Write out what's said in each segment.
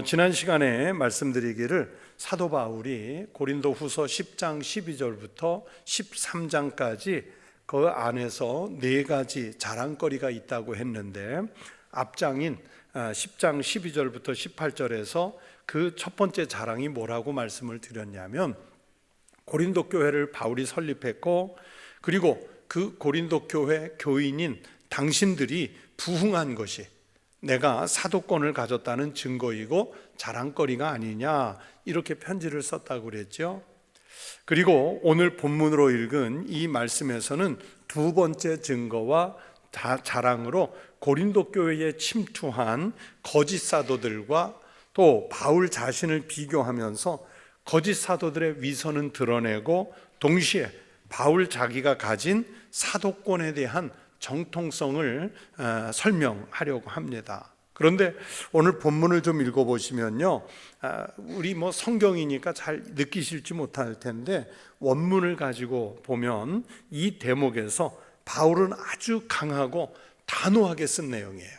지난 시간에 말씀드리기를 사도 바울이 고린도 후서 10장 12절부터 13장까지 그 안에서 네 가지 자랑거리가 있다고 했는데, 앞장인 10장 12절부터 18절에서 그 첫 번째 자랑이 뭐라고 말씀을 드렸냐면, 고린도 교회를 바울이 설립했고, 그리고 그 고린도 교회 교인인 당신들이 부흥한 것이 내가 사도권을 가졌다는 증거이고 자랑거리가 아니냐, 이렇게 편지를 썼다고 그랬죠. 그리고 오늘 본문으로 읽은 이 말씀에서는 두 번째 증거와 자랑으로 고린도 교회에 침투한 거짓 사도들과 또 바울 자신을 비교하면서 거짓 사도들의 위선은 드러내고, 동시에 바울 자기가 가진 사도권에 대한 정통성을 설명하려고 합니다. 그런데 오늘 본문을 좀 읽어보시면요, 우리 성경이니까 잘 느끼실지 못할 텐데, 원문을 가지고 보면 이 대목에서 바울은 아주 강하고 단호하게 쓴 내용이에요.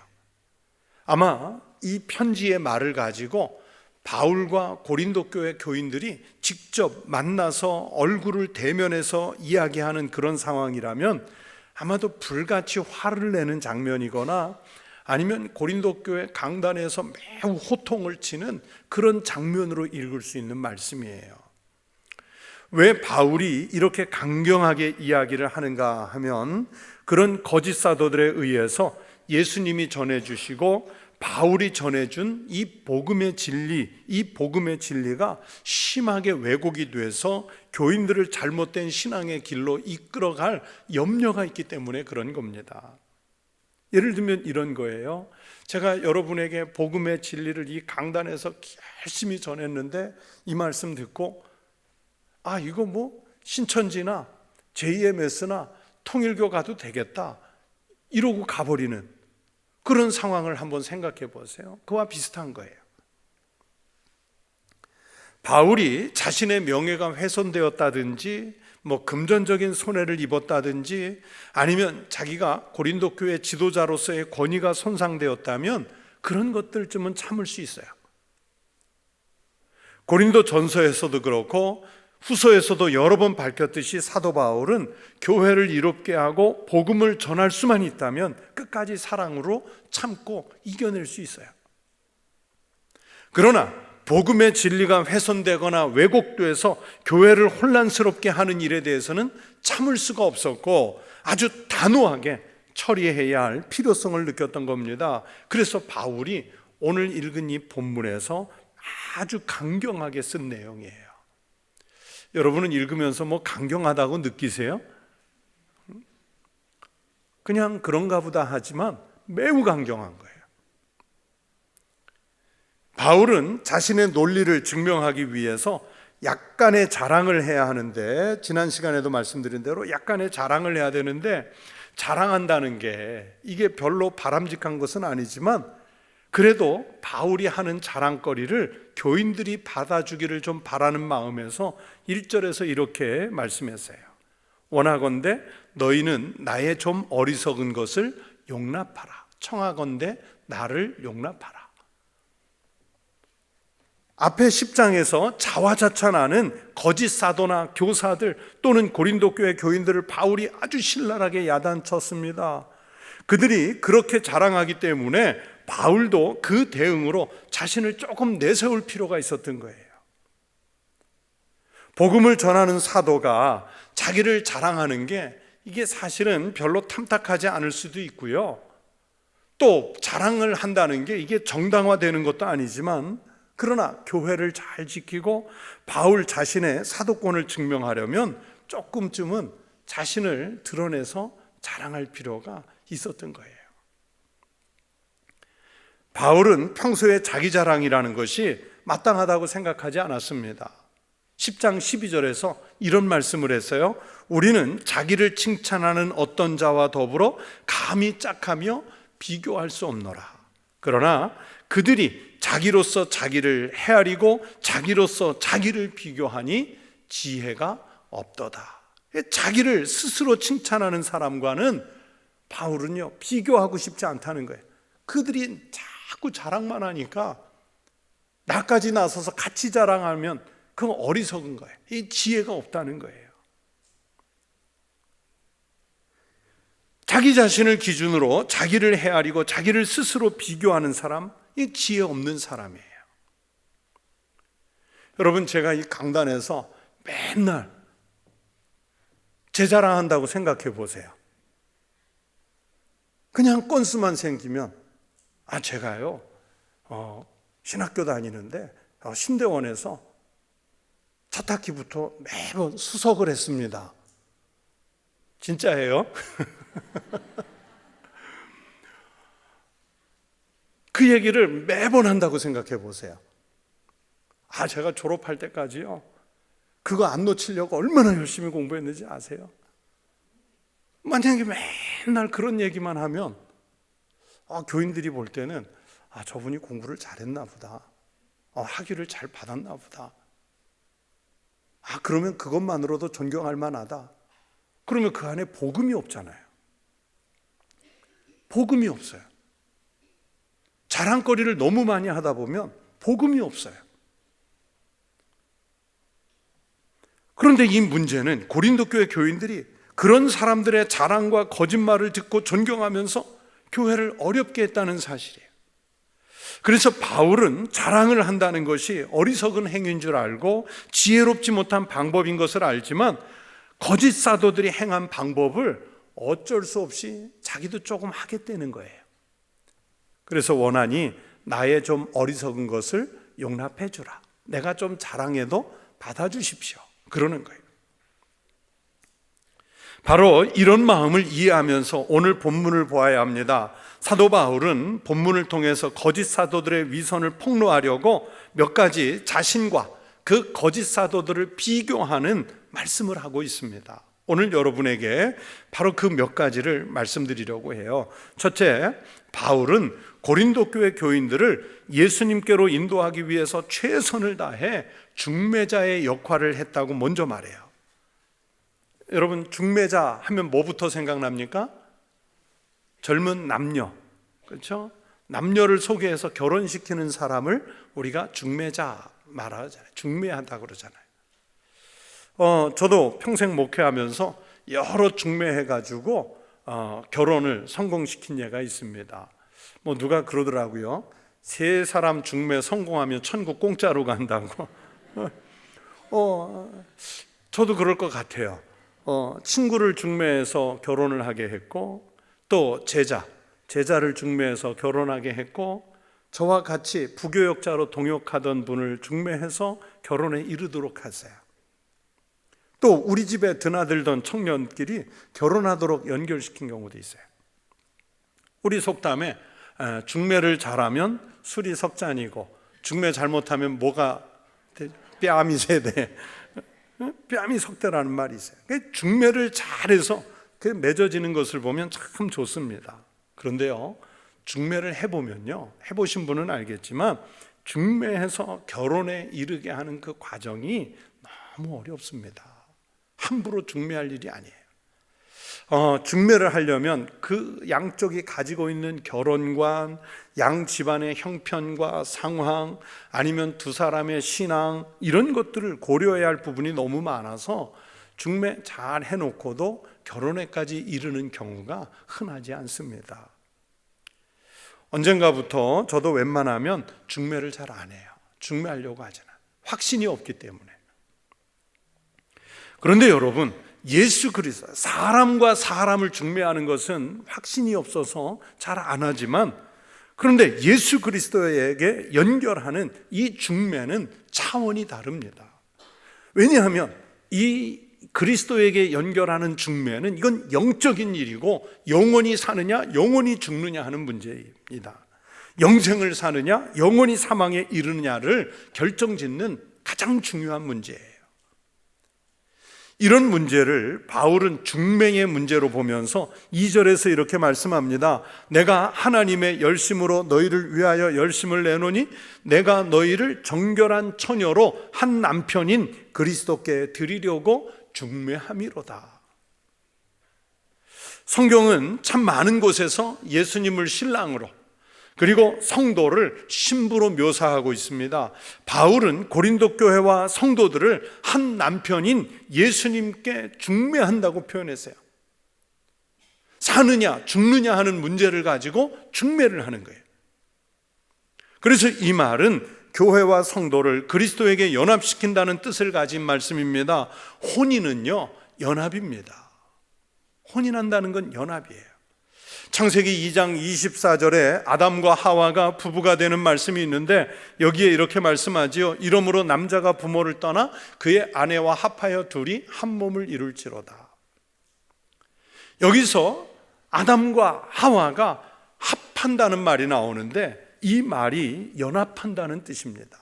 아마 이 편지의 말을 가지고 바울과 고린도 교회 교인들이 직접 만나서 얼굴을 대면해서 이야기하는 그런 상황이라면 아마도 불같이 화를 내는 장면이거나, 아니면 고린도 교회 강단에서 매우 호통을 치는 그런 장면으로 읽을 수 있는 말씀이에요. 왜 바울이 이렇게 강경하게 이야기를 하는가 하면, 그런 거짓 사도들에 의해서 예수님이 전해주시고 바울이 전해준 이 복음의 진리가 심하게 왜곡이 돼서 교인들을 잘못된 신앙의 길로 이끌어갈 염려가 있기 때문에 그런 겁니다. 예를 들면 이런 거예요. 제가 여러분에게 복음의 진리를 이 강단에서 열심히 전했는데, 이 말씀 듣고 이거 신천지나 JMS나 통일교 가도 되겠다, 이러고 가버리는 그런 상황을 한번 생각해 보세요. 그와 비슷한 거예요. 바울이 자신의 명예가 훼손되었다든지, 금전적인 손해를 입었다든지, 아니면 자기가 고린도 교회 지도자로서의 권위가 손상되었다면 그런 것들쯤은 참을 수 있어요. 고린도 전서에서도 그렇고 후서에서도 여러 번 밝혔듯이 사도 바울은 교회를 이롭게 하고 복음을 전할 수만 있다면 끝까지 사랑으로 참고 이겨낼 수 있어요. 그러나 복음의 진리가 훼손되거나 왜곡돼서 교회를 혼란스럽게 하는 일에 대해서는 참을 수가 없었고, 아주 단호하게 처리해야 할 필요성을 느꼈던 겁니다. 그래서 바울이 오늘 읽은 이 본문에서 아주 강경하게 쓴 내용이에요. 여러분은 읽으면서 강경하다고 느끼세요? 그냥 그런가 보다 하지만 매우 강경한 거예요. 바울은 자신의 논리를 증명하기 위해서 약간의 자랑을 해야 하는데, 지난 시간에도 말씀드린 대로 약간의 자랑을 해야 되는데, 자랑한다는 게 이게 별로 바람직한 것은 아니지만, 그래도 바울이 하는 자랑거리를 교인들이 받아주기를 좀 바라는 마음에서 1절에서 이렇게 말씀했어요. 원하건대 너희는 나의 좀 어리석은 것을 용납하라. 청하건대 나를 용납하라. 앞에 10장에서 자화자찬하는 거짓 사도나 교사들 또는 고린도 교회 교인들을 바울이 아주 신랄하게 야단쳤습니다. 그들이 그렇게 자랑하기 때문에 바울도 그 대응으로 자신을 조금 내세울 필요가 있었던 거예요. 복음을 전하는 사도가 자기를 자랑하는 게 이게 사실은 별로 탐탁하지 않을 수도 있고요, 또 자랑을 한다는 게 이게 정당화되는 것도 아니지만, 그러나 교회를 잘 지키고 바울 자신의 사도권을 증명하려면 조금쯤은 자신을 드러내서 자랑할 필요가 있었던 거예요. 바울은 평소에 자기 자랑이라는 것이 마땅하다고 생각하지 않았습니다. 10장 12절에서 이런 말씀을 했어요. 우리는 자기를 칭찬하는 어떤 자와 더불어 감히 짝하며 비교할 수 없노라. 그러나 그들이 자기로서 자기를 헤아리고 자기로서 자기를 비교하니 지혜가 없도다. 자기를 스스로 칭찬하는 사람과는 바울은요 비교하고 싶지 않다는 거예요. 그들이 자꾸 자랑만 하니까 나까지 나서서 같이 자랑하면 그건 어리석은 거예요. 이 지혜가 없다는 거예요. 자기 자신을 기준으로 자기를 헤아리고 자기를 스스로 비교하는 사람, 이 지혜 없는 사람이에요. 여러분, 제가 이 강단에서 맨날 제 자랑한다고 생각해 보세요. 그냥 건수만 생기면 제가요 신학교 다니는데 신대원에서 차 타기부터 매번 수석을 했습니다. 진짜예요? 그 얘기를 매번 한다고 생각해 보세요. 제가 졸업할 때까지요 그거 안 놓치려고 얼마나 열심히 공부했는지 아세요? 만약에 맨날 그런 얘기만 하면 교인들이 볼 때는 저분이 공부를 잘했나 보다, 학위를 잘 받았나 보다, 그러면 그것만으로도 존경할 만하다. 그러면 그 안에 복음이 없잖아요. 복음이 없어요. 자랑거리를 너무 많이 하다 보면 복음이 없어요. 그런데 이 문제는 고린도 교회 교인들이 그런 사람들의 자랑과 거짓말을 듣고 존경하면서 교회를 어렵게 했다는 사실이에요. 그래서 바울은 자랑을 한다는 것이 어리석은 행위인 줄 알고 지혜롭지 못한 방법인 것을 알지만 거짓 사도들이 행한 방법을 어쩔 수 없이 자기도 조금 하겠다는 거예요. 그래서 원하니 나의 좀 어리석은 것을 용납해 주라. 내가 좀 자랑해도 받아주십시오. 그러는 거예요. 바로 이런 마음을 이해하면서 오늘 본문을 보아야 합니다. 사도 바울은 본문을 통해서 거짓 사도들의 위선을 폭로하려고 몇 가지 자신과 그 거짓 사도들을 비교하는 말씀을 하고 있습니다. 오늘 여러분에게 바로 그 몇 가지를 말씀드리려고 해요. 첫째, 바울은 고린도 교회 교인들을 예수님께로 인도하기 위해서 최선을 다해 중매자의 역할을 했다고 먼저 말해요. 여러분, 중매자 하면 뭐부터 생각납니까? 젊은 남녀, 그렇죠? 남녀를 소개해서 결혼시키는 사람을 우리가 중매자 말하잖아요. 중매한다 그러잖아요. 저도 평생 목회하면서 여러 중매해가지고 결혼을 성공시킨 예가 있습니다. 누가 그러더라고요. 3사람 중매 성공하면 천국 공짜로 간다고. 저도 그럴 것 같아요. 친구를 중매해서 결혼을 하게 했고, 또 제자를 중매해서 결혼하게 했고, 저와 같이 부교역자로 동역하던 분을 중매해서 결혼에 이르도록 하세요. 또 우리 집에 드나들던 청년끼리 결혼하도록 연결시킨 경우도 있어요. 우리 속담에 중매를 잘하면 술이 석잔이고 중매 잘못하면 뭐가 뺨이 세대, 뺨이 석대라는 말이 있어요. 중매를 잘해서 맺어지는 것을 보면 참 좋습니다. 그런데요, 중매를 해보면요, 해보신 분은 알겠지만 중매해서 결혼에 이르게 하는 그 과정이 너무 어렵습니다. 함부로 중매할 일이 아니에요. 중매를 하려면 그 양쪽이 가지고 있는 결혼관, 양 집안의 형편과 상황, 아니면 두 사람의 신앙, 이런 것들을 고려해야 할 부분이 너무 많아서 중매 잘 해놓고도 결혼에까지 이르는 경우가 흔하지 않습니다. 언젠가부터 저도 웬만하면 중매를 잘 안 해요. 중매하려고 하잖아요. 확신이 없기 때문에. 그런데 여러분, 예수 그리스도, 사람과 사람을 중매하는 것은 확신이 없어서 잘 안 하지만, 그런데 예수 그리스도에게 연결하는 이 중매는 차원이 다릅니다. 왜냐하면 이 그리스도에게 연결하는 중매는 이건 영적인 일이고, 영원히 사느냐 영원히 죽느냐 하는 문제입니다. 영생을 사느냐 영원히 사망에 이르느냐를 결정짓는 가장 중요한 문제예요. 이런 문제를 바울은 중매의 문제로 보면서 2절에서 이렇게 말씀합니다. 내가 하나님의 열심으로 너희를 위하여 열심을 내노니 내가 너희를 정결한 처녀로 한 남편인 그리스도께 드리려고 중매함이로다. 성경은 참 많은 곳에서 예수님을 신랑으로, 그리고 성도를 신부로 묘사하고 있습니다. 바울은 고린도 교회와 성도들을 한 남편인 예수님께 중매한다고 표현했어요. 사느냐 죽느냐 하는 문제를 가지고 중매를 하는 거예요. 그래서 이 말은 교회와 성도를 그리스도에게 연합시킨다는 뜻을 가진 말씀입니다. 혼인은요, 연합입니다. 혼인한다는 건 연합이에요. 창세기 2장 24절에 아담과 하와가 부부가 되는 말씀이 있는데 여기에 이렇게 말씀하지요. 이러므로 남자가 부모를 떠나 그의 아내와 합하여 둘이 한 몸을 이룰지로다. 여기서 아담과 하와가 합한다는 말이 나오는데 이 말이 연합한다는 뜻입니다.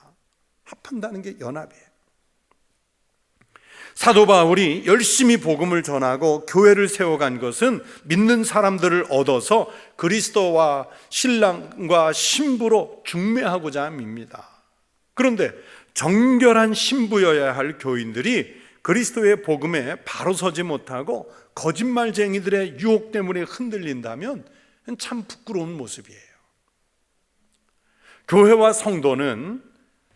합한다는 게 연합이에요. 사도 바울이 열심히 복음을 전하고 교회를 세워간 것은 믿는 사람들을 얻어서 그리스도와 신랑과 신부로 중매하고자 함입니다. 그런데 정결한 신부여야 할 교인들이 그리스도의 복음에 바로 서지 못하고 거짓말쟁이들의 유혹 때문에 흔들린다면 참 부끄러운 모습이에요. 교회와 성도는,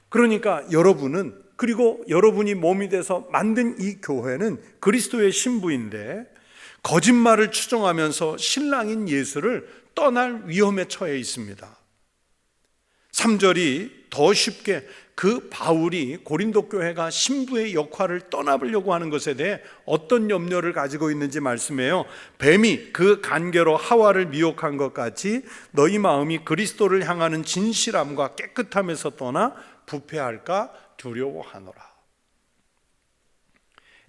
그러니까 여러분은, 그리고 여러분이 몸이 돼서 만든 이 교회는 그리스도의 신부인데 거짓말을 추종하면서 신랑인 예수를 떠날 위험에 처해 있습니다. 3절이 더 쉽게 그 바울이 고린도 교회가 신부의 역할을 떠나보려고 하는 것에 대해 어떤 염려를 가지고 있는지 말씀해요. 뱀이 그 간계로 하와를 미혹한 것 같이 너희 마음이 그리스도를 향하는 진실함과 깨끗함에서 떠나 부패할까 두려워하노라.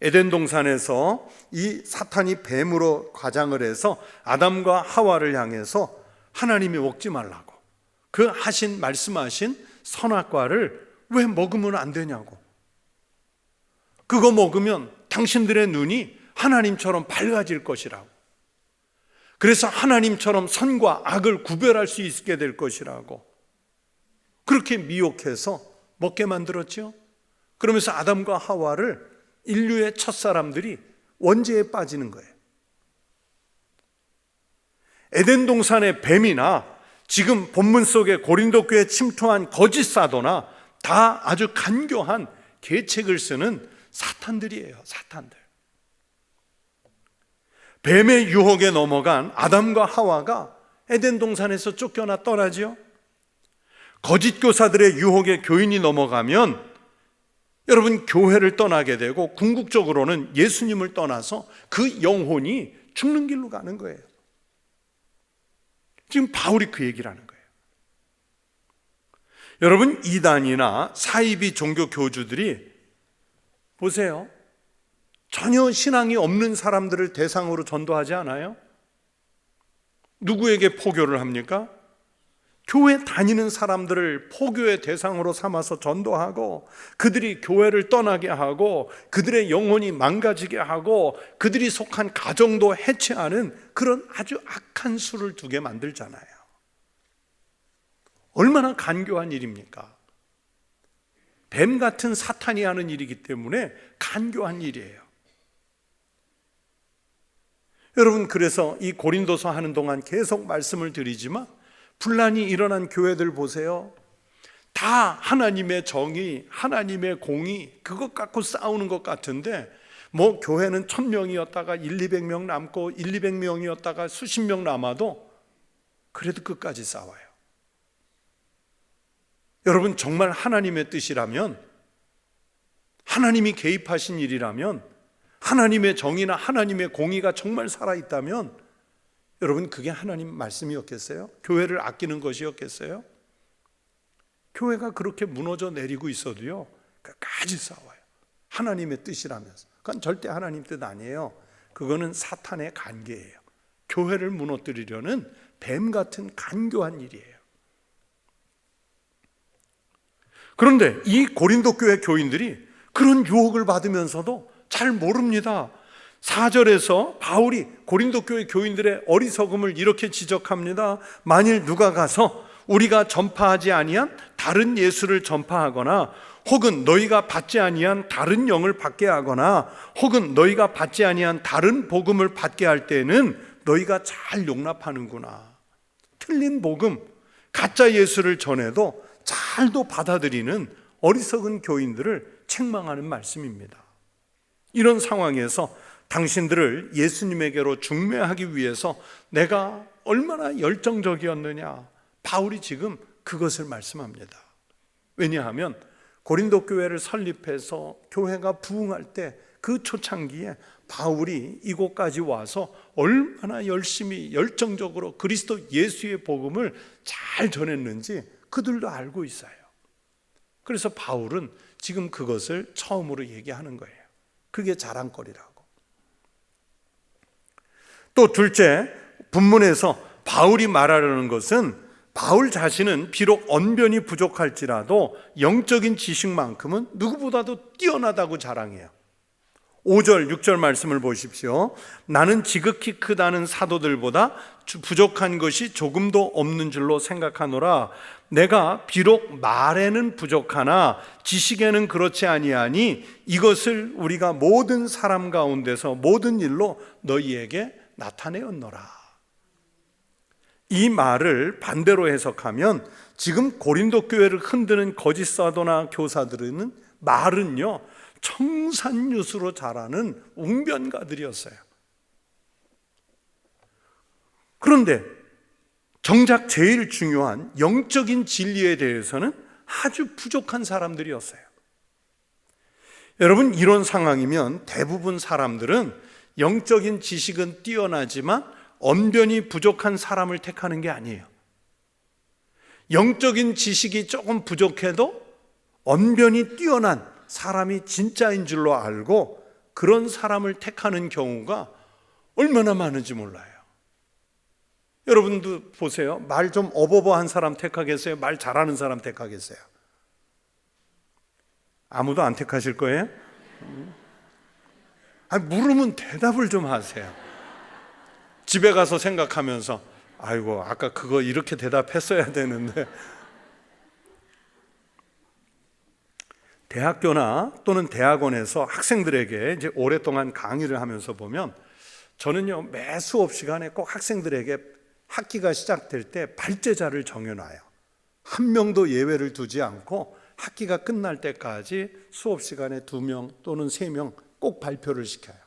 에덴 동산에서 이 사탄이 뱀으로 과장을 해서 아담과 하와를 향해서 하나님이 먹지 말라고 그 말씀하신 선악과를 왜 먹으면 안 되냐고, 그거 먹으면 당신들의 눈이 하나님처럼 밝아질 것이라고, 그래서 하나님처럼 선과 악을 구별할 수 있게 될 것이라고 그렇게 미혹해서 먹게 만들었죠. 그러면서 아담과 하와를 인류의 첫사람들이 원죄에 빠지는 거예요. 에덴 동산의 뱀이나 지금 본문 속에 고린도 교회에 침투한 거짓 사도나 다 아주 간교한 계책을 쓰는 사탄들이에요. 사탄들. 뱀의 유혹에 넘어간 아담과 하와가 에덴 동산에서 쫓겨나 떠나죠. 거짓 교사들의 유혹에 교인이 넘어가면 여러분 교회를 떠나게 되고 궁극적으로는 예수님을 떠나서 그 영혼이 죽는 길로 가는 거예요. 지금 바울이 그 얘기를 하는 거예요. 여러분, 이단이나 사이비 종교 교주들이 보세요. 전혀 신앙이 없는 사람들을 대상으로 전도하지 않아요? 누구에게 포교를 합니까? 교회 다니는 사람들을 포교의 대상으로 삼아서 전도하고 그들이 교회를 떠나게 하고 그들의 영혼이 망가지게 하고 그들이 속한 가정도 해체하는 그런 아주 악한 수를 두게 만들잖아요. 얼마나 간교한 일입니까? 뱀 같은 사탄이 하는 일이기 때문에 간교한 일이에요. 여러분, 그래서 이 고린도서 하는 동안 계속 말씀을 드리지만 분란이 일어난 교회들 보세요. 다 하나님의 정의, 하나님의 공의 그것 갖고 싸우는 것 같은데 뭐 교회는 1000명이었다가 200명 남고 200명이었다가 수십 명 남아도 그래도 끝까지 싸워요. 여러분, 정말 하나님의 뜻이라면, 하나님이 개입하신 일이라면, 하나님의 정의나 하나님의 공의가 정말 살아있다면 여러분, 그게 하나님 말씀이었겠어요? 교회를 아끼는 것이었겠어요? 교회가 그렇게 무너져 내리고 있어도요 끝까지 싸워요. 하나님의 뜻이라면서. 그건 절대 하나님 뜻 아니에요. 그거는 사탄의 간계예요. 교회를 무너뜨리려는 뱀 같은 간교한 일이에요. 그런데 이 고린도 교회 교인들이 그런 유혹을 받으면서도 잘 모릅니다. 4절에서 바울이 고린도 교회 교인들의 어리석음을 이렇게 지적합니다. 만일 누가 가서 우리가 전파하지 아니한 다른 예수를 전파하거나 혹은 너희가 받지 아니한 다른 영을 받게 하거나 혹은 너희가 받지 아니한 다른 복음을 받게 할 때는 너희가 잘 용납하는구나. 틀린 복음, 가짜 예수를 전해도 잘도 받아들이는 어리석은 교인들을 책망하는 말씀입니다. 이런 상황에서 당신들을 예수님에게로 중매하기 위해서 내가 얼마나 열정적이었느냐, 바울이 지금 그것을 말씀합니다. 왜냐하면 고린도 교회를 설립해서 교회가 부흥할 때 그 초창기에 바울이 이곳까지 와서 얼마나 열심히 열정적으로 그리스도 예수의 복음을 잘 전했는지 그들도 알고 있어요. 그래서 바울은 지금 그것을 처음으로 얘기하는 거예요. 그게 자랑거리라고. 또 둘째, 본문에서 바울이 말하려는 것은 바울 자신은 비록 언변이 부족할지라도 영적인 지식만큼은 누구보다도 뛰어나다고 자랑해요. 5절, 6절 말씀을 보십시오. 나는 지극히 크다는 사도들보다 부족한 것이 조금도 없는 줄로 생각하노라. 내가 비록 말에는 부족하나 지식에는 그렇지 아니하니 이것을 우리가 모든 사람 가운데서 모든 일로 너희에게 나타내었노라. 이 말을 반대로 해석하면 지금 고린도 교회를 흔드는 거짓 사도나 교사들은 말은요 청산유수로 자라는 웅변가들이었어요. 그런데 정작 제일 중요한 영적인 진리에 대해서는 아주 부족한 사람들이었어요. 여러분, 이런 상황이면 대부분 사람들은 영적인 지식은 뛰어나지만 언변이 부족한 사람을 택하는 게 아니에요. 영적인 지식이 조금 부족해도 언변이 뛰어난 사람이 진짜인 줄로 알고 그런 사람을 택하는 경우가 얼마나 많은지 몰라요. 여러분도 보세요. 말 좀 어버버한 사람 택하겠어요? 말 잘하는 사람 택하겠어요? 아무도 안 택하실 거예요? 물으면 대답을 좀 하세요. 집에 가서 생각하면서 아이고 아까 그거 이렇게 대답했어야 되는데. 대학교나 또는 대학원에서 학생들에게 이제 오랫동안 강의를 하면서 보면 저는요 매 수업 시간에 꼭 학생들에게 학기가 시작될 때 발제자를 정해놔요. 한 명도 예외를 두지 않고 학기가 끝날 때까지 수업 시간에 2명 또는 3명 꼭 발표를 시켜요.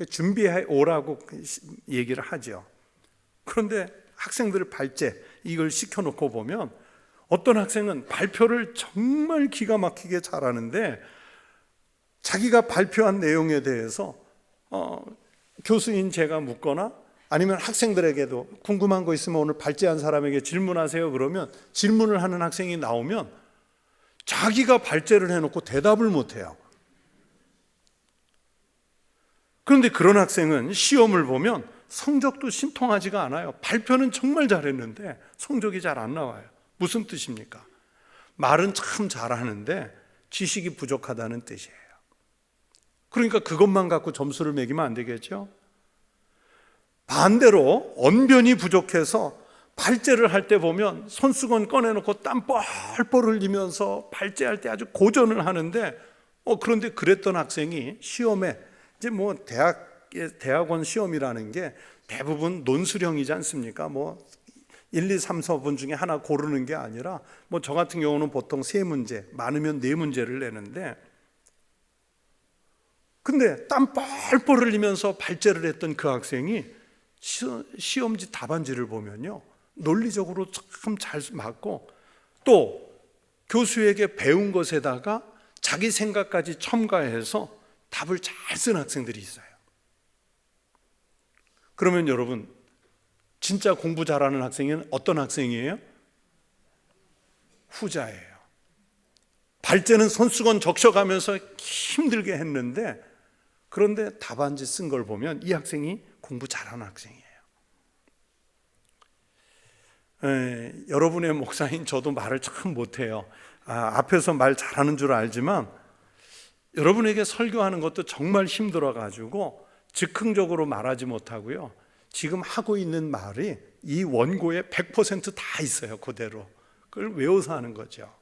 준비해 오라고 얘기를 하죠. 그런데 학생들 발제 이걸 시켜놓고 보면 어떤 학생은 발표를 정말 기가 막히게 잘하는데 자기가 발표한 내용에 대해서 교수인 제가 묻거나 아니면 학생들에게도 궁금한 거 있으면 오늘 발제한 사람에게 질문하세요 그러면 질문을 하는 학생이 나오면 자기가 발제를 해놓고 대답을 못해요. 그런데 그런 학생은 시험을 보면 성적도 신통하지가 않아요. 발표는 정말 잘했는데 성적이 잘 안 나와요. 무슨 뜻입니까? 말은 참 잘하는데 지식이 부족하다는 뜻이에요. 그러니까 그것만 갖고 점수를 매기면 안 되겠죠? 반대로 언변이 부족해서 발제를 할 때 보면 손수건 꺼내놓고 땀 뻘뻘 흘리면서 발제할 때 아주 고전을 하는데 그런데 그랬던 학생이 시험에 이제 뭐 대학원 시험이라는 게 대부분 논술형이지 않습니까? 1, 2, 3, 4번 중에 하나 고르는 게 아니라 저 같은 경우는 보통 3문제, 많으면 4문제를 내는데 근데 땀 뻘뻘 흘리면서 발제를 했던 그 학생이 시험지 답안지를 보면요 논리적으로 참 잘 맞고 또 교수에게 배운 것에다가 자기 생각까지 첨가해서 답을 잘 쓴 학생들이 있어요. 그러면 여러분 진짜 공부 잘하는 학생은 어떤 학생이에요? 후자예요. 발제는 손수건 적셔가면서 힘들게 했는데 그런데 답안지 쓴 걸 보면 이 학생이 공부 잘하는 학생이에요. 여러분의 목사인 저도 말을 참 못해요. 앞에서 말 잘하는 줄 알지만 여러분에게 설교하는 것도 정말 힘들어가지고 즉흥적으로 말하지 못하고요. 지금 하고 있는 말이 이 원고에 100% 다 있어요. 그대로. 그걸 외워서 하는 거죠.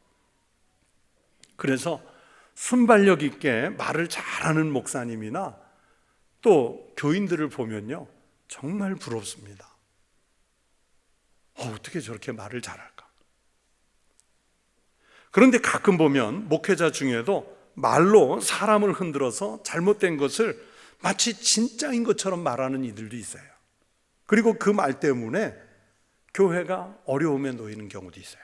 그래서 순발력 있게 말을 잘하는 목사님이나 또 교인들을 보면요. 정말 부럽습니다. 어떻게 저렇게 말을 잘할까? 그런데 가끔 보면 목회자 중에도 말로 사람을 흔들어서 잘못된 것을 마치 진짜인 것처럼 말하는 이들도 있어요. 그리고 그 말 때문에 교회가 어려움에 놓이는 경우도 있어요.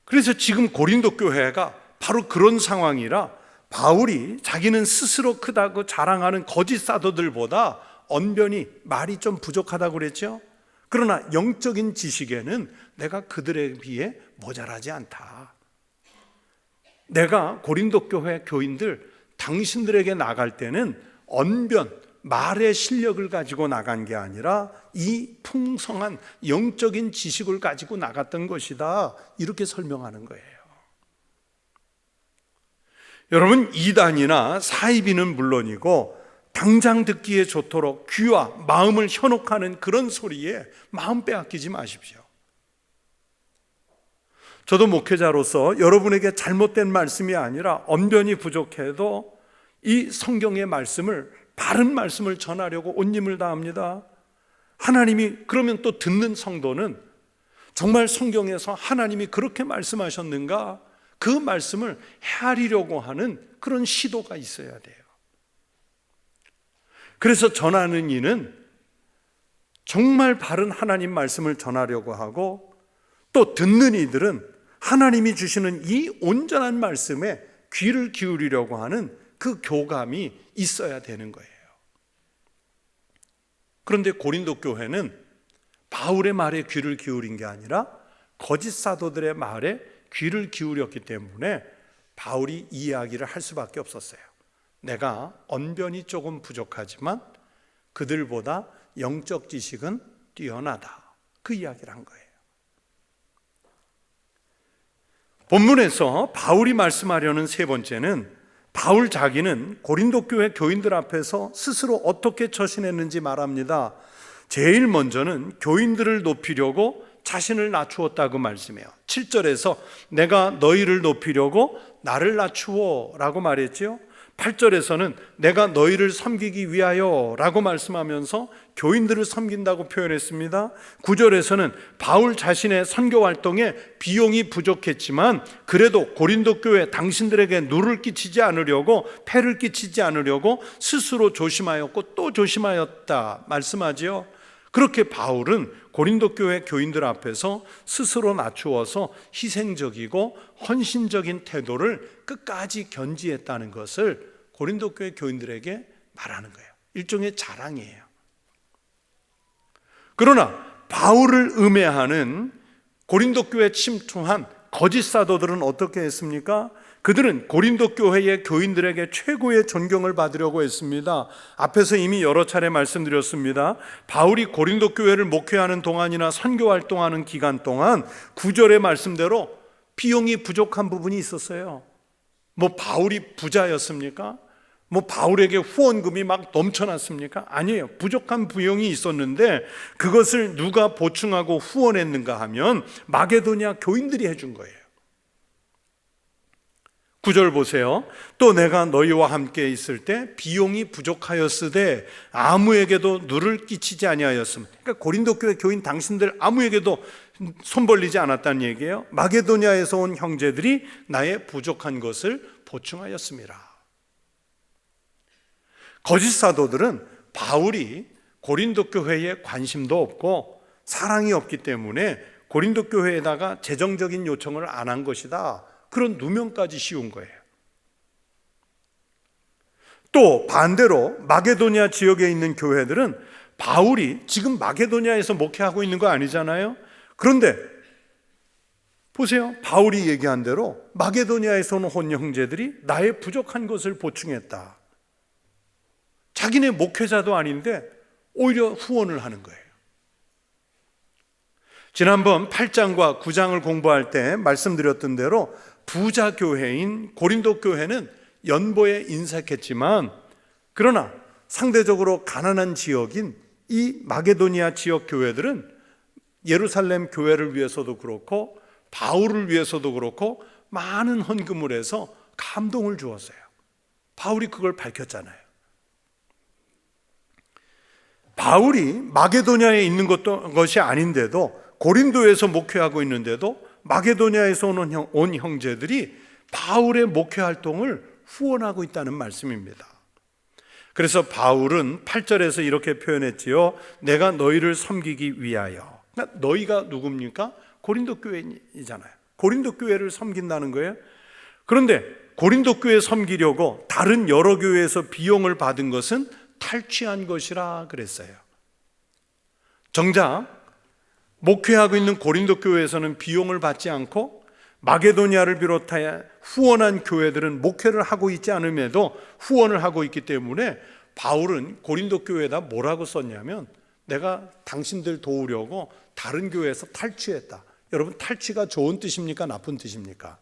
그래서 지금 고린도 교회가 바로 그런 상황이라 바울이 자기는 스스로 크다고 자랑하는 거짓 사도들보다 언변이 말이 좀 부족하다고 그랬죠. 그러나 영적인 지식에는 내가 그들에 비해 모자라지 않다. 내가 고린도 교회 교인들 당신들에게 나갈 때는 언변, 말의 실력을 가지고 나간 게 아니라 이 풍성한 영적인 지식을 가지고 나갔던 것이다. 이렇게 설명하는 거예요. 여러분, 이단이나 사이비는 물론이고 당장 듣기에 좋도록 귀와 마음을 현혹하는 그런 소리에 마음 빼앗기지 마십시오. 저도 목회자로서 여러분에게 잘못된 말씀이 아니라 언변이 부족해도 이 성경의 말씀을, 바른 말씀을 전하려고 온 힘을 다합니다. 하나님이 그러면 또 듣는 성도는 정말 성경에서 하나님이 그렇게 말씀하셨는가? 그 말씀을 헤아리려고 하는 그런 시도가 있어야 돼요. 그래서 전하는 이는 정말 바른 하나님 말씀을 전하려고 하고 또 듣는 이들은 하나님이 주시는 이 온전한 말씀에 귀를 기울이려고 하는 그 교감이 있어야 되는 거예요. 그런데 고린도 교회는 바울의 말에 귀를 기울인 게 아니라 거짓 사도들의 말에 귀를 기울였기 때문에 바울이 이 이야기를 할 수밖에 없었어요. 내가 언변이 조금 부족하지만 그들보다 영적 지식은 뛰어나다. 그 이야기를 한 거예요. 본문에서 바울이 말씀하려는 세 번째는 바울 자기는 고린도 교회 교인들 앞에서 스스로 어떻게 처신했는지 말합니다. 제일 먼저는 교인들을 높이려고 자신을 낮추었다고 말씀해요. 7절에서 내가 너희를 높이려고 나를 낮추어 라고 말했죠. 8절에서는 내가 너희를 섬기기 위하여 라고 말씀하면서 교인들을 섬긴다고 표현했습니다. 9절에서는 바울 자신의 선교 활동에 비용이 부족했지만 그래도 고린도 교회 당신들에게 누를 끼치지 않으려고, 폐를 끼치지 않으려고 스스로 조심하였고 또 조심하였다 말씀하지요. 그렇게 바울은 고린도 교회 교인들 앞에서 스스로 낮추어서 희생적이고 헌신적인 태도를 끝까지 견지했다는 것을 고린도 교회 교인들에게 말하는 거예요. 일종의 자랑이에요. 그러나 바울을 음해하는 고린도 교회에 침투한 거짓 사도들은 어떻게 했습니까? 그들은 고린도 교회의 교인들에게 최고의 존경을 받으려고 했습니다. 앞에서 이미 여러 차례 말씀드렸습니다. 바울이 고린도 교회를 목회하는 동안이나 선교 활동하는 기간 동안 9절의 말씀대로 비용이 부족한 부분이 있었어요. 바울이 부자였습니까? 바울에게 후원금이 막 넘쳐났습니까? 아니에요. 부족한 비용이 있었는데 그것을 누가 보충하고 후원했는가 하면 마게도냐 교인들이 해준 거예요. 9절 보세요. 또 내가 너희와 함께 있을 때 비용이 부족하였으되 아무에게도 누를 끼치지 아니하였음. 그러니까 고린도 교회 교인 당신들 아무에게도 손 벌리지 않았다는 얘기예요. 마게도냐에서 온 형제들이 나의 부족한 것을 보충하였습니다. 거짓 사도들은 바울이 고린도 교회에 관심도 없고 사랑이 없기 때문에 고린도 교회에다가 재정적인 요청을 안 한 것이다. 그런 누명까지 씌운 거예요. 또 반대로 마게도냐 지역에 있는 교회들은 바울이 지금 마게도냐에서 목회하고 있는 거 아니잖아요. 그런데 보세요. 바울이 얘기한 대로 마게도냐에서 온 형제들이 나의 부족한 것을 보충했다. 자기네 목회자도 아닌데 오히려 후원을 하는 거예요. 지난번 8장과 9장을 공부할 때 말씀드렸던 대로 부자 교회인 고린도 교회는 연보에 인색했지만 그러나 상대적으로 가난한 지역인 이 마게도니아 지역 교회들은 예루살렘 교회를 위해서도 그렇고 바울을 위해서도 그렇고 많은 헌금을 해서 감동을 주었어요. 바울이 그걸 밝혔잖아요. 바울이 마게도냐에 있는 것이 아닌데도 고린도에서 목회하고 있는데도 마게도니아에서 온 형제들이 바울의 목회 활동을 후원하고 있다는 말씀입니다. 그래서 바울은 8절에서 이렇게 표현했지요. 내가 너희를 섬기기 위하여. 그러니까 너희가 누굽니까? 고린도 교회이잖아요. 고린도 교회를 섬긴다는 거예요. 그런데 고린도 교회 섬기려고 다른 여러 교회에서 비용을 받은 것은 탈취한 것이라 그랬어요. 정작 목회하고 있는 고린도 교회에서는 비용을 받지 않고 마게도니아를 비롯하여 후원한 교회들은 목회를 하고 있지 않음에도 후원을 하고 있기 때문에 바울은 고린도 교회에다 뭐라고 썼냐면 내가 당신들 도우려고 다른 교회에서 탈취했다. 여러분, 탈취가 좋은 뜻입니까? 나쁜 뜻입니까?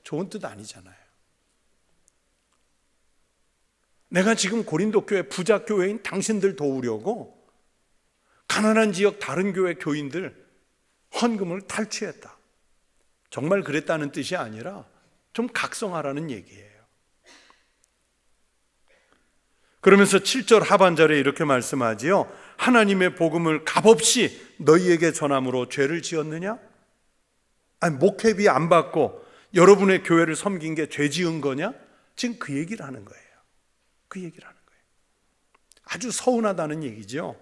좋은 뜻 아니잖아요. 내가 지금 고린도 교회 부자 교회인 당신들 도우려고 가난한 지역 다른 교회 교인들 헌금을 탈취했다. 정말 그랬다는 뜻이 아니라 좀 각성하라는 얘기예요. 그러면서 7절 하반절에 이렇게 말씀하지요. 하나님의 복음을 값없이 너희에게 전함으로 죄를 지었느냐? 아니, 목회비 안 받고 여러분의 교회를 섬긴 게 죄 지은 거냐? 지금 그 얘기를 하는 거예요. 그 얘기를 하는 거예요. 아주 서운하다는 얘기죠.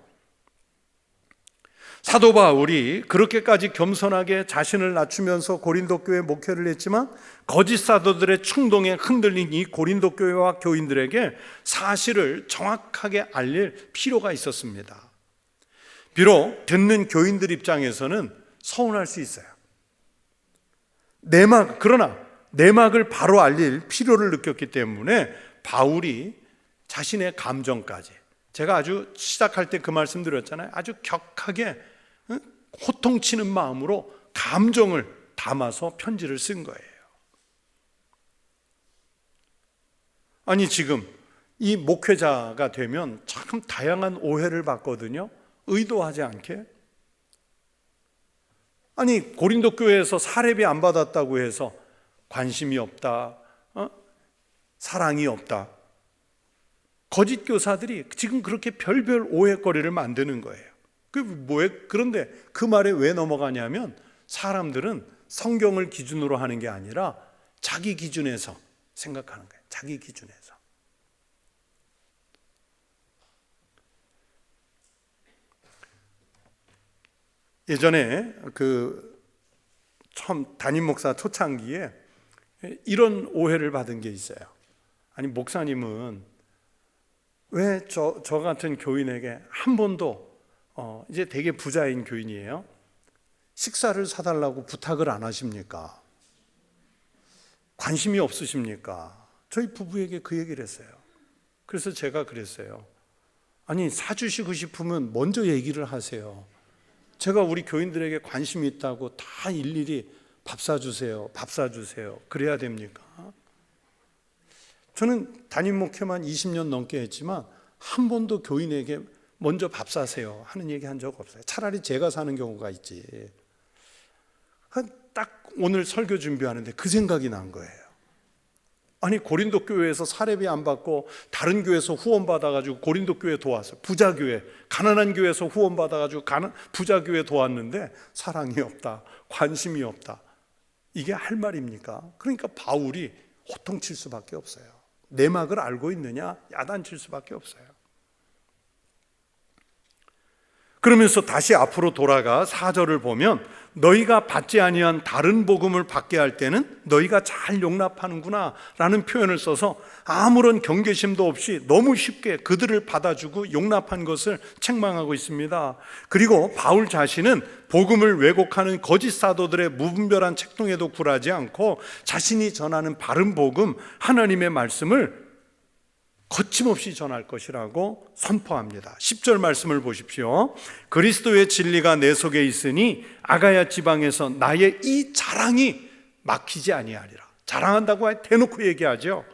사도 바울이 그렇게까지 겸손하게 자신을 낮추면서 고린도 교회 목회를 했지만 거짓 사도들의 충동에 흔들린 이 고린도 교회와 교인들에게 사실을 정확하게 알릴 필요가 있었습니다. 비록 듣는 교인들 입장에서는 서운할 수 있어요. 그러나 내막을 바로 알릴 필요를 느꼈기 때문에 바울이 자신의 감정까지, 제가 아주 시작할 때 그 말씀 드렸잖아요. 아주 격하게 호통치는 마음으로 감정을 담아서 편지를 쓴 거예요. 아니, 지금 이 목회자가 되면 참 다양한 오해를 받거든요. 의도하지 않게. 아니, 고린도 교회에서 사례비 안 받았다고 해서 관심이 없다, 사랑이 없다. 거짓 교사들이 지금 그렇게 별별 오해거리를 만드는 거예요. 그런데 그 말에 왜 넘어가냐면 사람들은 성경을 기준으로 하는 게 아니라 자기 기준에서 생각하는 거예요. 자기 기준에서. 예전에 처음 담임 목사 초창기에 이런 오해를 받은 게 있어요. 아니, 목사님은 왜 저 같은 교인에게 한 번도 이제 되게 부자인 교인이에요. 식사를 사달라고 부탁을 안 하십니까? 관심이 없으십니까? 저희 부부에게 그 얘기를 했어요. 그래서 제가 그랬어요. 아니, 사주시고 싶으면 먼저 얘기를 하세요. 제가 우리 교인들에게 관심이 있다고 다 일일이 밥 사주세요, 밥 사주세요. 그래야 됩니까? 저는 담임 목회만 20년 넘게 했지만 한 번도 교인에게 먼저 밥 사세요 하는 얘기 한 적 없어요. 차라리 제가 사는 경우가 있지. 딱 오늘 설교 준비하는데 그 생각이 난 거예요. 아니, 고린도 교회에서 사례비 안 받고 다른 교회에서 후원 받아가지고 고린도 교회 도왔어요. 부자 교회, 가난한 교회에서 후원 받아가지고 부자 교회 도왔는데 사랑이 없다, 관심이 없다. 이게 할 말입니까? 그러니까 바울이 호통칠 수밖에 없어요. 내막을 알고 있느냐? 야단칠 수밖에 없어요. 그러면서 다시 앞으로 돌아가 4절을 보면 너희가 받지 아니한 다른 복음을 받게 할 때는 너희가 잘 용납하는구나 라는 표현을 써서 아무런 경계심도 없이 너무 쉽게 그들을 받아주고 용납한 것을 책망하고 있습니다. 그리고 바울 자신은 복음을 왜곡하는 거짓 사도들의 무분별한 책동에도 굴하지 않고 자신이 전하는 바른 복음, 하나님의 말씀을 거침없이 전할 것이라고 선포합니다. 10절 말씀을 보십시오. 그리스도의 진리가 내 속에 있으니 아가야 지방에서 나의 이 자랑이 막히지 아니하리라. 자랑한다고 대놓고 얘기하죠.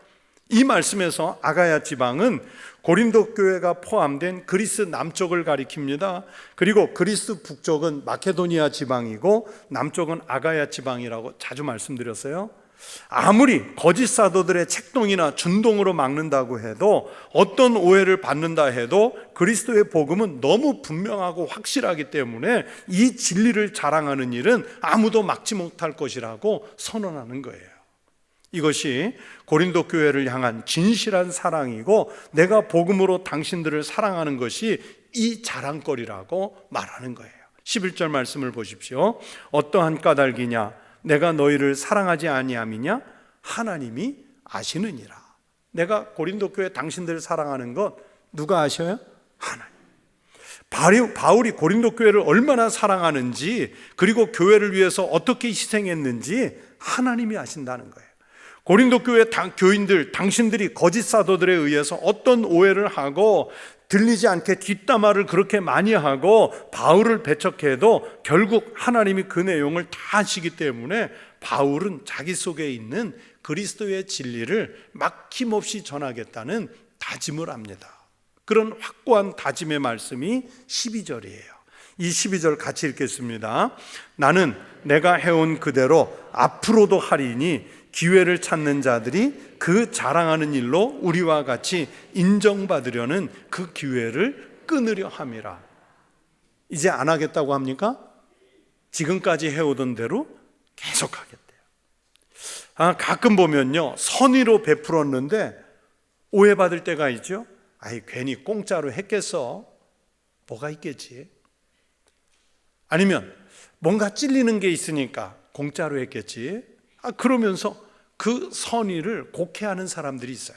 이 말씀에서 아가야 지방은 고린도 교회가 포함된 그리스 남쪽을 가리킵니다. 그리고 그리스 북쪽은 마케도니아 지방이고 남쪽은 아가야 지방이라고 자주 말씀드렸어요. 아무리 거짓 사도들의 책동이나 준동으로 막는다고 해도, 어떤 오해를 받는다 해도 그리스도의 복음은 너무 분명하고 확실하기 때문에 이 진리를 자랑하는 일은 아무도 막지 못할 것이라고 선언하는 거예요. 이것이 고린도 교회를 향한 진실한 사랑이고, 내가 복음으로 당신들을 사랑하는 것이 이 자랑거리라고 말하는 거예요. 11절 말씀을 보십시오. 어떠한 까닭이냐? 내가 너희를 사랑하지 아니함이냐? 하나님이 아시느니라. 내가 고린도 교회 당신들을 사랑하는 것 누가 아셔요? 하나님. 바울이 고린도 교회를 얼마나 사랑하는지, 그리고 교회를 위해서 어떻게 희생했는지 하나님이 아신다는 거예요. 고린도 교회 교인들, 당신들이 거짓 사도들에 의해서 어떤 오해를 하고 들리지 않게 뒷담화를 그렇게 많이 하고 바울을 배척해도 결국 하나님이 그 내용을 다 아시기 때문에 바울은 자기 속에 있는 그리스도의 진리를 막힘없이 전하겠다는 다짐을 합니다. 그런 확고한 다짐의 말씀이 12절이에요. 이 12절 같이 읽겠습니다. 나는 내가 해온 그대로 앞으로도 하리니 기회를 찾는 자들이 그 자랑하는 일로 우리와 같이 인정받으려는 그 기회를 끊으려 함이라. 이제 안 하겠다고 합니까? 지금까지 해오던 대로 계속 하겠대요. 가끔 보면요, 선의로 베풀었는데 오해받을 때가 있죠. 아이, 괜히 공짜로 했겠어. 뭐가 있겠지? 아니면 뭔가 찔리는 게 있으니까 공짜로 했겠지. 그러면서 그 선의를 곡해하는 사람들이 있어요.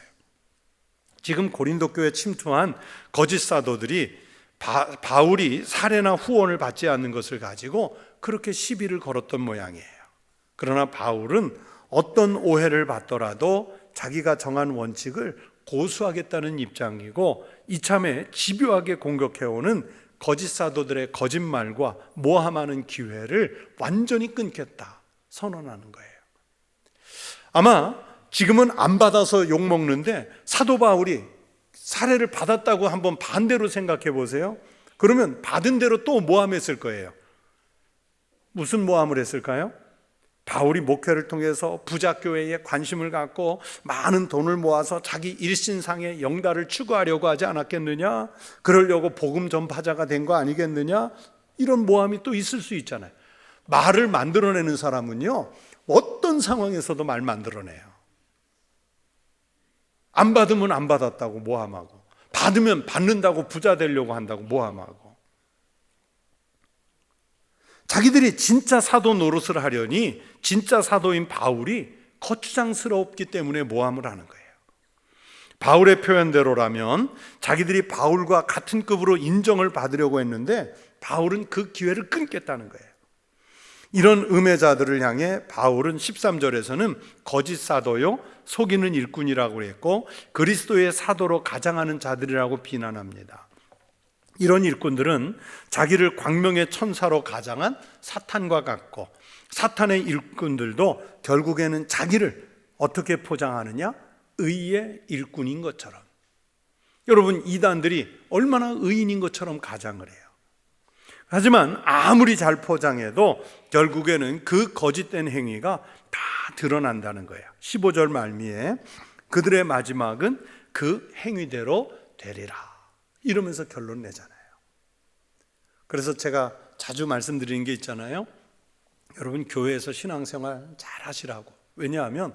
지금 고린도 교회에 침투한 거짓 사도들이 바울이 사례나 후원을 받지 않는 것을 가지고 그렇게 시비를 걸었던 모양이에요. 그러나 바울은 어떤 오해를 받더라도 자기가 정한 원칙을 고수하겠다는 입장이고, 이참에 집요하게 공격해오는 거짓 사도들의 거짓말과 모함하는 기회를 완전히 끊겠다 선언하는 거예요. 아마 지금은 안 받아서 욕먹는데 사도 바울이 사례를 받았다고 한번 반대로 생각해 보세요. 그러면 받은 대로 또 모함했을 거예요. 무슨 모함을 했을까요? 바울이 목회를 통해서 부자교회에 관심을 갖고 많은 돈을 모아서 자기 일신상의 영달을 추구하려고 하지 않았겠느냐? 그러려고 복음 전파자가 된 거 아니겠느냐? 이런 모함이 또 있을 수 있잖아요. 말을 만들어내는 사람은요, 어떤 상황에서도 말 만들어내요. 안 받으면 안 받았다고 모함하고, 받으면 받는다고 부자 되려고 한다고 모함하고. 자기들이 진짜 사도 노릇을 하려니 진짜 사도인 바울이 거추장스럽기 때문에 모함을 하는 거예요. 바울의 표현대로라면 자기들이 바울과 같은 급으로 인정을 받으려고 했는데 바울은 그 기회를 끊겠다는 거예요. 이런 음해자들을 향해 바울은 13절에서는 거짓 사도요, 속이는 일꾼이라고 했고, 그리스도의 사도로 가장하는 자들이라고 비난합니다. 이런 일꾼들은 자기를 광명의 천사로 가장한 사탄과 같고, 사탄의 일꾼들도 결국에는 자기를 어떻게 포장하느냐? 의의 일꾼인 것처럼. 여러분, 이단들이 얼마나 의인인 것처럼 가장을 해요. 하지만 아무리 잘 포장해도 결국에는 그 거짓된 행위가 다 드러난다는 거예요. 15절 말미에 그들의 마지막은 그 행위대로 되리라, 이러면서 결론 내잖아요. 그래서 제가 자주 말씀드리는 게 있잖아요. 여러분, 교회에서 신앙생활 잘 하시라고. 왜냐하면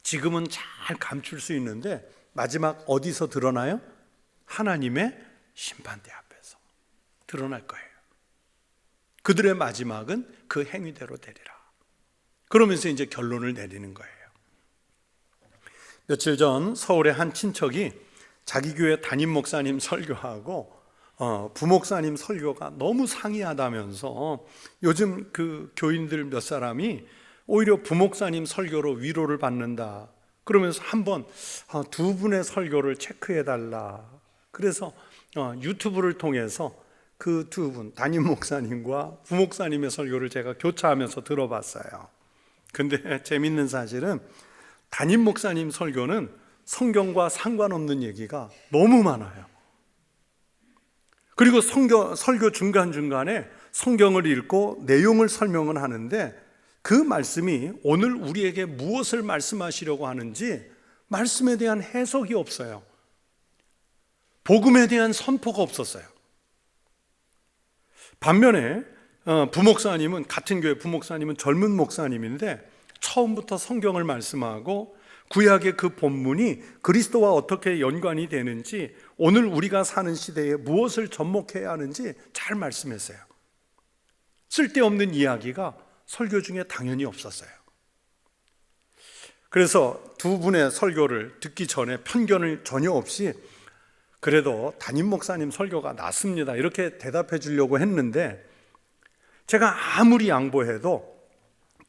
지금은 잘 감출 수 있는데 마지막 어디서 드러나요? 하나님의 심판대 앞에서 드러날 거예요. 그들의 마지막은 그 행위대로 되리라. 그러면서 이제 결론을 내리는 거예요. 며칠 전 서울의 한 친척이 자기 교회 담임 목사님 설교하고 부목사님 설교가 너무 상이하다면서 요즘 그 교인들 몇 사람이 오히려 부목사님 설교로 위로를 받는다, 그러면서 한번 두 분의 설교를 체크해달라. 그래서 유튜브를 통해서 그 두 분, 담임 목사님과 부목사님의 설교를 제가 교차하면서 들어봤어요. 근데 재밌는 사실은 담임 목사님 설교는 성경과 상관없는 얘기가 너무 많아요. 그리고 설교 중간중간에 성경을 읽고 내용을 설명을 하는데 그 말씀이 오늘 우리에게 무엇을 말씀하시려고 하는지 말씀에 대한 해석이 없어요. 복음에 대한 선포가 없었어요. 반면에 부목사님은, 같은 교회 부목사님은 젊은 목사님인데 처음부터 성경을 말씀하고 구약의 그 본문이 그리스도와 어떻게 연관이 되는지, 오늘 우리가 사는 시대에 무엇을 접목해야 하는지 잘 말씀했어요. 쓸데없는 이야기가 설교 중에 당연히 없었어요. 그래서 두 분의 설교를 듣기 전에 편견을 전혀 없이 그래도 담임 목사님 설교가 낫습니다, 이렇게 대답해 주려고 했는데, 제가 아무리 양보해도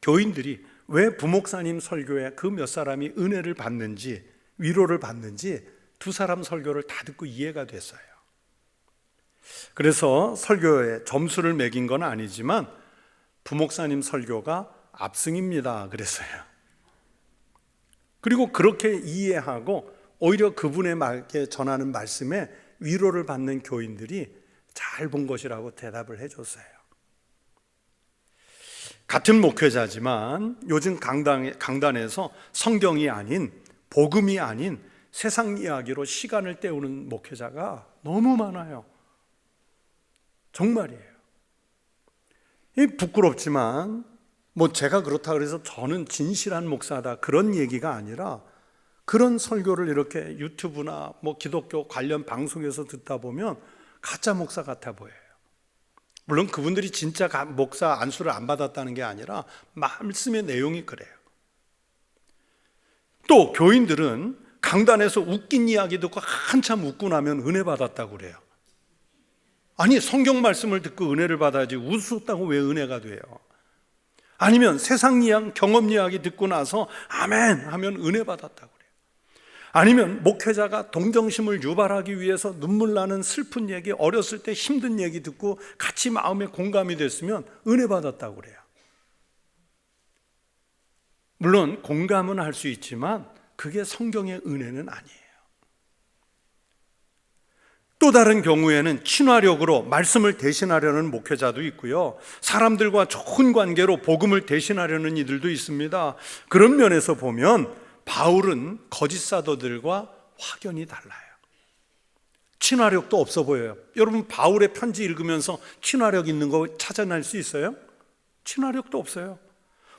교인들이 왜 부목사님 설교에 그 몇 사람이 은혜를 받는지, 위로를 받는지 두 사람 설교를 다 듣고 이해가 됐어요. 그래서 설교에 점수를 매긴 건 아니지만 부목사님 설교가 압승입니다 그랬어요. 그리고 그렇게 이해하고 오히려 그분의 말께 전하는 말씀에 위로를 받는 교인들이 잘 본 것이라고 대답을 해줬어요. 같은 목회자지만 요즘 강단에서 성경이 아닌, 복음이 아닌 세상 이야기로 시간을 때우는 목회자가 너무 많아요. 정말이에요. 부끄럽지만 제가 그렇다 그래서 저는 진실한 목사다, 그런 얘기가 아니라, 그런 설교를 이렇게 유튜브나 기독교 관련 방송에서 듣다 보면 가짜 목사 같아 보여요. 물론 그분들이 진짜 목사 안수를 안 받았다는 게 아니라 말씀의 내용이 그래요. 또 교인들은 강단에서 웃긴 이야기 듣고 한참 웃고 나면 은혜 받았다고 그래요. 아니, 성경 말씀을 듣고 은혜를 받아야지 웃었다고 왜 은혜가 돼요? 아니면 세상 경험 이야기 듣고 나서 아멘 하면 은혜 받았다고 그래요. 아니면 목회자가 동정심을 유발하기 위해서 눈물 나는 슬픈 얘기, 어렸을 때 힘든 얘기 듣고 같이 마음에 공감이 됐으면 은혜 받았다고 그래요. 물론 공감은 할 수 있지만 그게 성경의 은혜는 아니에요. 또 다른 경우에는 친화력으로 말씀을 대신하려는 목회자도 있고요, 사람들과 좋은 관계로 복음을 대신하려는 이들도 있습니다. 그런 면에서 보면 바울은 거짓 사도들과 확연히 달라요. 친화력도 없어 보여요. 여러분, 바울의 편지 읽으면서 친화력 있는 거 찾아낼 수 있어요? 친화력도 없어요.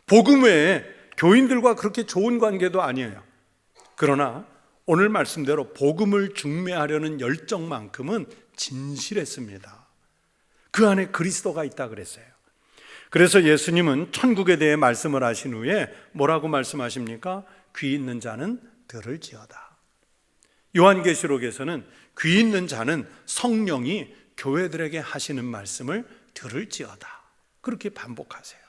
복음 외에 교인들과 그렇게 좋은 관계도 아니에요. 그러나 오늘 말씀대로 복음을 중매하려는 열정만큼은 진실했습니다. 그 안에 그리스도가 있다 그랬어요. 그래서 예수님은 천국에 대해 말씀을 하신 후에 뭐라고 말씀하십니까? 귀 있는 자는 들을지어다. 요한계시록에서는 귀 있는 자는 성령이 교회들에게 하시는 말씀을 들을지어다, 그렇게 반복하세요.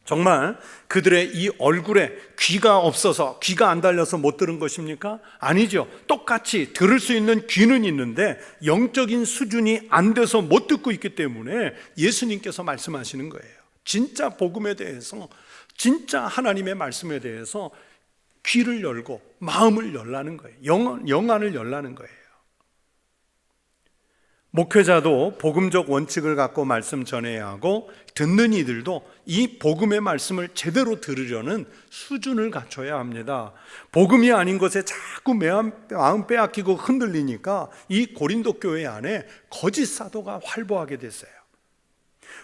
정말 그들의 이 얼굴에 귀가 없어서, 귀가 안 달려서 못 들은 것입니까? 아니죠. 똑같이 들을 수 있는 귀는 있는데 영적인 수준이 안 돼서 못 듣고 있기 때문에 예수님께서 말씀하시는 거예요. 진짜 복음에 대해서, 진짜 하나님의 말씀에 대해서 귀를 열고 마음을 열라는 거예요. 영안을 열라는 거예요. 목회자도 복음적 원칙을 갖고 말씀 전해야 하고, 듣는 이들도 이 복음의 말씀을 제대로 들으려는 수준을 갖춰야 합니다. 복음이 아닌 것에 자꾸 마음 빼앗기고 흔들리니까 이 고린도 교회 안에 거짓 사도가 활보하게 됐어요.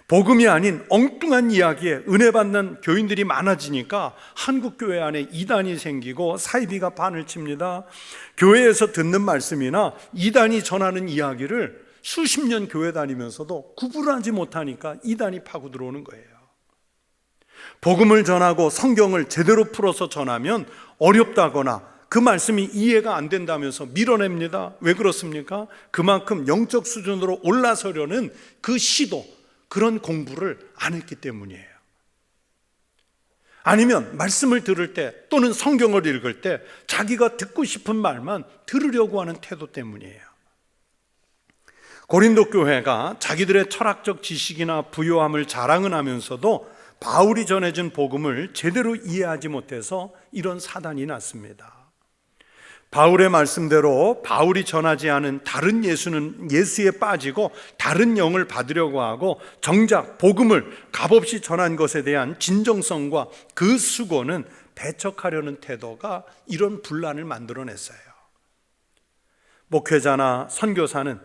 복음이 아닌 엉뚱한 이야기에 은혜 받는 교인들이 많아지니까 한국 교회 안에 이단이 생기고 사이비가 판을 칩니다. 교회에서 듣는 말씀이나 이단이 전하는 이야기를 수십 년 교회 다니면서도 구분하지 못하니까 이단이 파고 들어오는 거예요. 복음을 전하고 성경을 제대로 풀어서 전하면 어렵다거나 그 말씀이 이해가 안 된다면서 밀어냅니다. 왜 그렇습니까? 그만큼 영적 수준으로 올라서려는 그 시도, 그런 공부를 안 했기 때문이에요. 아니면 말씀을 들을 때 또는 성경을 읽을 때 자기가 듣고 싶은 말만 들으려고 하는 태도 때문이에요. 고린도 교회가 자기들의 철학적 지식이나 부요함을 자랑은 하면서도 바울이 전해준 복음을 제대로 이해하지 못해서 이런 사단이 났습니다. 바울의 말씀대로 바울이 전하지 않은 다른 예수는 예수에 빠지고 다른 영을 받으려고 하고 정작 복음을 값없이 전한 것에 대한 진정성과 그 수고는 배척하려는 태도가 이런 분란을 만들어냈어요. 목회자나 선교사는,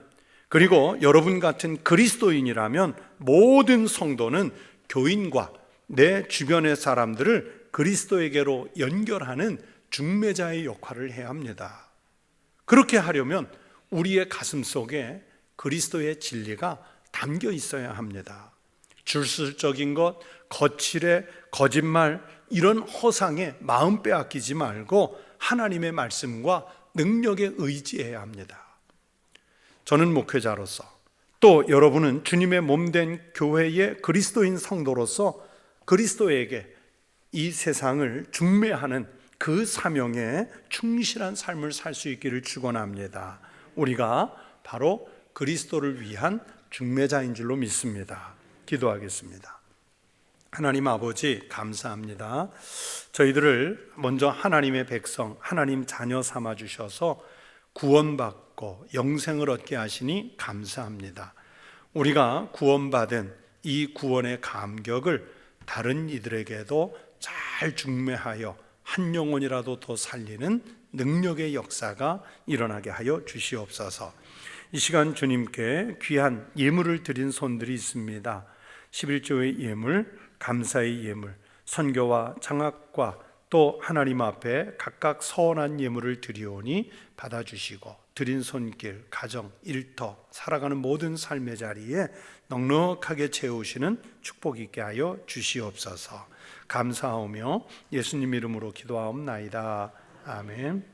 그리고 여러분 같은 그리스도인이라면 모든 성도는 교인과 내 주변의 사람들을 그리스도에게로 연결하는 중매자의 역할을 해야 합니다. 그렇게 하려면 우리의 가슴 속에 그리스도의 진리가 담겨 있어야 합니다. 줄술적인 것, 거칠의 거짓말, 이런 허상에 마음 빼앗기지 말고 하나님의 말씀과 능력에 의지해야 합니다. 저는 목회자로서, 또 여러분은 주님의 몸된 교회의 그리스도인 성도로서 그리스도에게 이 세상을 중매하는 그 사명에 충실한 삶을 살 수 있기를 축원합니다. 우리가 바로 그리스도를 위한 중매자인 줄로 믿습니다. 기도하겠습니다. 하나님 아버지, 감사합니다. 저희들을 먼저 하나님의 백성, 하나님 자녀 삼아 주셔서 구원받고 영생을 얻게 하시니 감사합니다. 우리가 구원받은 이 구원의 감격을 다른 이들에게도 잘 중매하여 한 영혼이라도 더 살리는 능력의 역사가 일어나게 하여 주시옵소서. 이 시간 주님께 귀한 예물을 드린 손들이 있습니다. 11조의 예물, 감사의 예물, 선교와 장학과 또 하나님 앞에 각각 서원한 예물을 드리오니 받아주시고 드린 손길, 가정, 일터, 살아가는 모든 삶의 자리에 넉넉하게 채우시는 축복 있게 하여 주시옵소서. 감사하오며 예수님 이름으로 기도하옵나이다. 아멘.